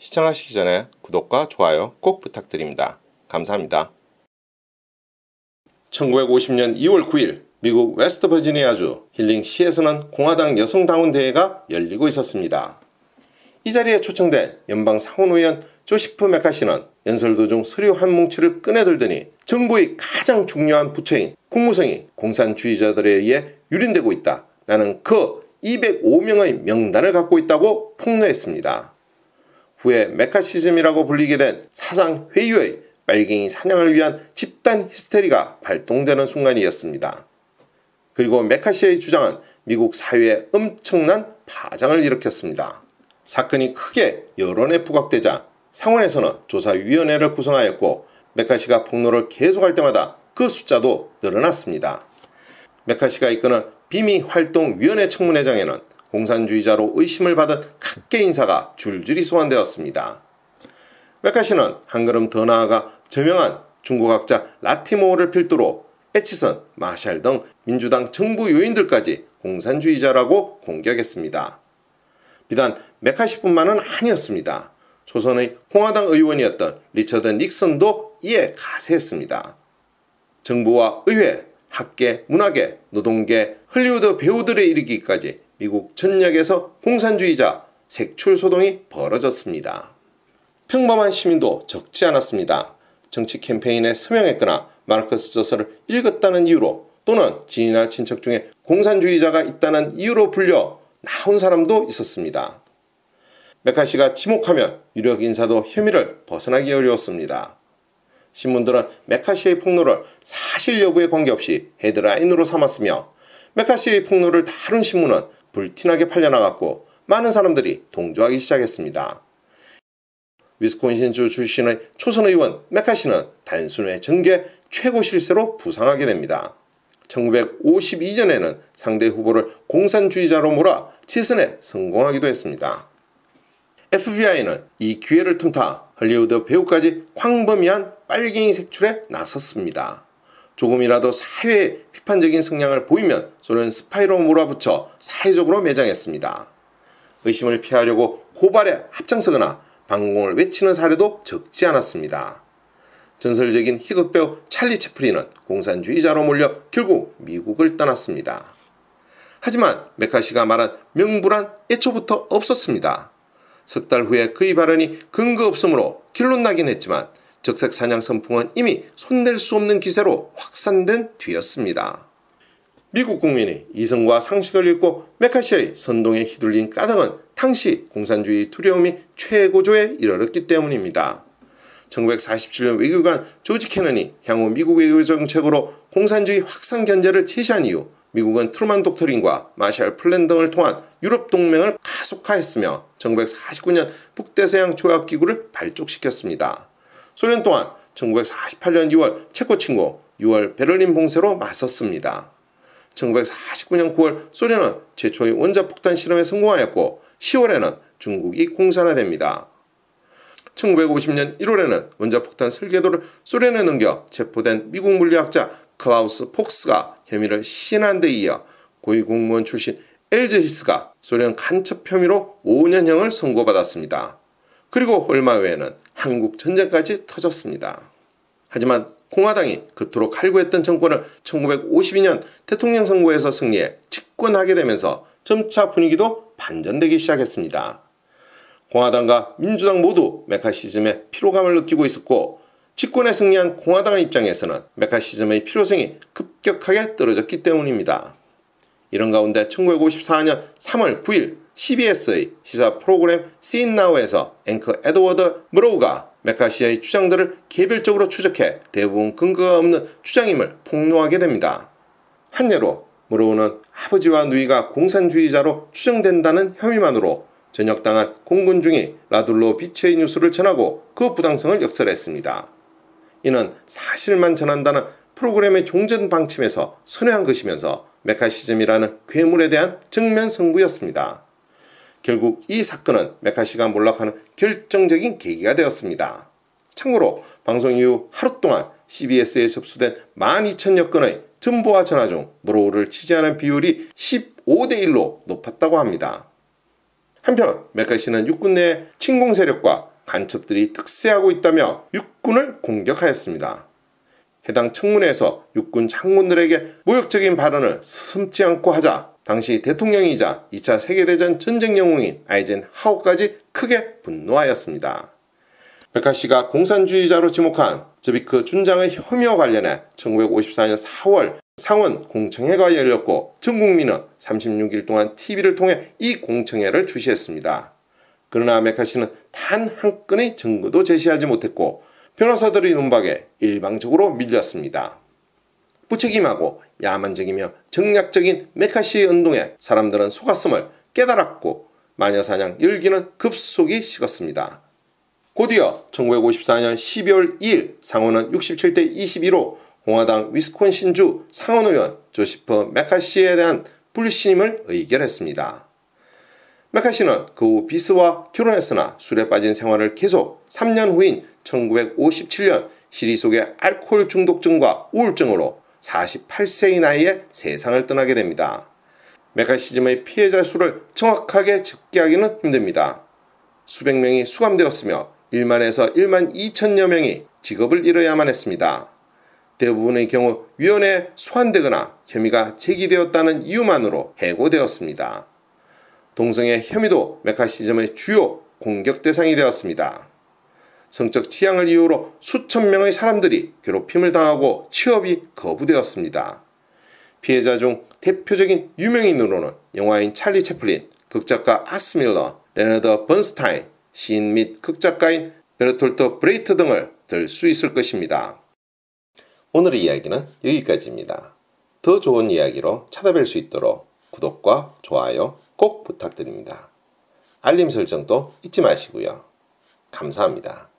시청하시기 전에 구독과 좋아요 꼭 부탁드립니다. 감사합니다. 1950년 2월 9일 미국 웨스트버지니아주 힐링시에서는 공화당 여성당원대회가 열리고 있었습니다. 이 자리에 초청된 연방 상원의원 조시프 메카시는 연설 도중 서류 한 뭉치를 꺼내들더니 정부의 가장 중요한 부처인 국무성이 공산주의자들에 의해 유린되고 있다. 나는 그 205명의 명단을 갖고 있다고 폭로했습니다. 후에 메카시즘이라고 불리게 된 사상회의의 빨갱이 사냥을 위한 집단 히스테리가 발동되는 순간이었습니다. 그리고 메카시의 주장은 미국 사회에 엄청난 파장을 일으켰습니다. 사건이 크게 여론에 부각되자 상원에서는 조사위원회를 구성하였고 메카시가 폭로를 계속할 때마다 그 숫자도 늘어났습니다. 메카시가 이끄는 비미활동위원회 청문회장에는 공산주의자로 의심을 받은 각계 인사가 줄줄이 소환되었습니다. 메카시는 한 걸음 더 나아가 저명한 중국학자 라티모어를 필두로 애치선, 마샬 등 민주당 정부 요인들까지 공산주의자라고 공격했습니다. 비단 메카시뿐만은 아니었습니다. 조선의 공화당 의원이었던 리처드 닉슨도 이에 가세했습니다. 정부와 의회, 학계, 문화계, 노동계, 헐리우드 배우들에 이르기까지 미국 전역에서 공산주의자 색출소동이 벌어졌습니다. 평범한 시민도 적지 않았습니다. 정치 캠페인에 서명했거나 마르크스 저서를 읽었다는 이유로 또는 지인이나 친척 중에 공산주의자가 있다는 이유로 불려 나온 사람도 있었습니다. 메카시가 지목하면 유력 인사도 혐의를 벗어나기 어려웠습니다. 신문들은 메카시의 폭로를 사실 여부에 관계없이 헤드라인으로 삼았으며 메카시의 폭로를 다룬 신문은 불티나게 팔려나갔고 많은 사람들이 동조하기 시작했습니다. 위스콘신주 출신의 초선 의원 메카시는 단순의 정계 최고 실세로 부상하게 됩니다. 1952년에는 상대 후보를 공산주의자로 몰아 재선에 성공하기도 했습니다. FBI는 이 기회를 틈타 헐리우드 배우까지 광범위한 빨갱이 색출에 나섰습니다. 조금이라도 사회에 비판적인 성향을 보이면 소련 스파이로 몰아붙여 사회적으로 매장했습니다. 의심을 피하려고 고발에 앞장서거나 반공을 외치는 사례도 적지 않았습니다. 전설적인 희극 배우 찰리 채플린은 공산주의자로 몰려 결국 미국을 떠났습니다. 하지만 메카시가 말한 명분은 애초부터 없었습니다. 석 달 후에 그의 발언이 근거 없으므로 결론 나긴 했지만 적색 사냥 선풍은 이미 손댈 수 없는 기세로 확산된 뒤였습니다. 미국 국민이 이성과 상식을 잃고 메카시의 선동에 휘둘린 까닭은 당시 공산주의 두려움이 최고조에 이르렀기 때문입니다. 1947년 외교관 조지 캐넌이 향후 미국 외교 정책으로 공산주의 확산 견제를 제시한 이후 미국은 트루만 독트린과 마샬 플랜 등을 통한 유럽 동맹을 가속화했으며 1949년 북대서양 조약기구를 발족시켰습니다. 소련 또한 1948년 2월 체코 침공, 6월 베를린 봉쇄로 맞섰습니다. 1949년 9월 소련은 최초의 원자폭탄 실험에 성공하였고 10월에는 중국이 공산화됩니다. 1950년 1월에는 원자폭탄 설계도를 소련에 넘겨 체포된 미국 물리학자 클라우스 폭스가 혐의를 시인한 데 이어 고위공무원 출신 엘즈 히스가 소련 간첩 혐의로 5년형을 선고받았습니다. 그리고 얼마 후에는 한국 전쟁까지 터졌습니다. 하지만 공화당이 그토록 갈구했던 정권을 1952년 대통령 선거에서 승리해 집권하게 되면서 점차 분위기도 반전되기 시작했습니다. 공화당과 민주당 모두 메카시즘의 피로감을 느끼고 있었고 집권에 승리한 공화당의 입장에서는 메카시즘의 필요성이 급격하게 떨어졌기 때문입니다. 이런 가운데 1954년 3월 9일 CBS의 시사 프로그램 See It Now에서 앵커 에드워드 머로우가 메카시의 주장들을 개별적으로 추적해 대부분 근거가 없는 주장임을 폭로하게 됩니다. 한 예로 머로우는 아버지와 누이가 공산주의자로 추정된다는 혐의만으로 전역당한 공군 중위 라둘로 비치의 뉴스를 전하고 그 부당성을 역설했습니다. 이는 사실만 전한다는 프로그램의 종전 방침에서 선회한 것이면서 메카시즘이라는 괴물에 대한 정면 승부였습니다. 결국 이 사건은 메카시가 몰락하는 결정적인 계기가 되었습니다. 참고로 방송 이후 하루 동안 CBS에 접수된 12,000여 건의 전보와 전화 중 머로우를 지지하는 비율이 15대 1로 높았다고 합니다. 한편 메카시는 육군 내 친공 세력과 간첩들이 특세하고 있다며 육군을 공격하였습니다. 해당 청문회에서 육군 장군들에게 모욕적인 발언을 서슴지 않고 하자 당시 대통령이자 2차 세계대전 전쟁 영웅인 아이젠하워까지 크게 분노하였습니다. 메카시가 공산주의자로 지목한 즈비크 준장의 혐의와 관련해 1954년 4월 상원 공청회가 열렸고 전 국민은 36일 동안 TV를 통해 이 공청회를 주시했습니다. 그러나 메카시는 단 한 건의 증거도 제시하지 못했고 변호사들의 눈박에 일방적으로 밀렸습니다. 무책임하고 야만적이며 정략적인 메카시의 운동에 사람들은 속았음을 깨달았고 마녀사냥 열기는 급속히 식었습니다. 곧이어 1954년 12월 2일 상원은 67대 21로 공화당 위스콘신주 상원의원 조시프 메카시에 대한 불신임을 의결했습니다. 메카시는 그 후 비스와 결혼했으나 술에 빠진 생활을 계속 3년 후인 1957년 시리 속의 알코올 중독증과 우울증으로 48세의 나이에 세상을 떠나게 됩니다. 메카시즘의 피해자 수를 정확하게 집계하기는 힘듭니다. 수백 명이 수감되었으며 1만에서 1만 2천여 명이 직업을 잃어야만 했습니다. 대부분의 경우 위원회에 소환되거나 혐의가 제기되었다는 이유만으로 해고되었습니다. 동성애 혐의도 메카시즘의 주요 공격 대상이 되었습니다. 성적 취향을 이유로 수천 명의 사람들이 괴롭힘을 당하고 취업이 거부되었습니다. 피해자 중 대표적인 유명인으로는 영화인 찰리 채플린, 극작가 아스 밀러, 레너드 번스타인, 시인 및 극작가인 베르톨트 브레이트 등을 들 수 있을 것입니다. 오늘의 이야기는 여기까지입니다. 더 좋은 이야기로 찾아뵐 수 있도록 구독과 좋아요 꼭 부탁드립니다. 알림 설정도 잊지 마시고요. 감사합니다.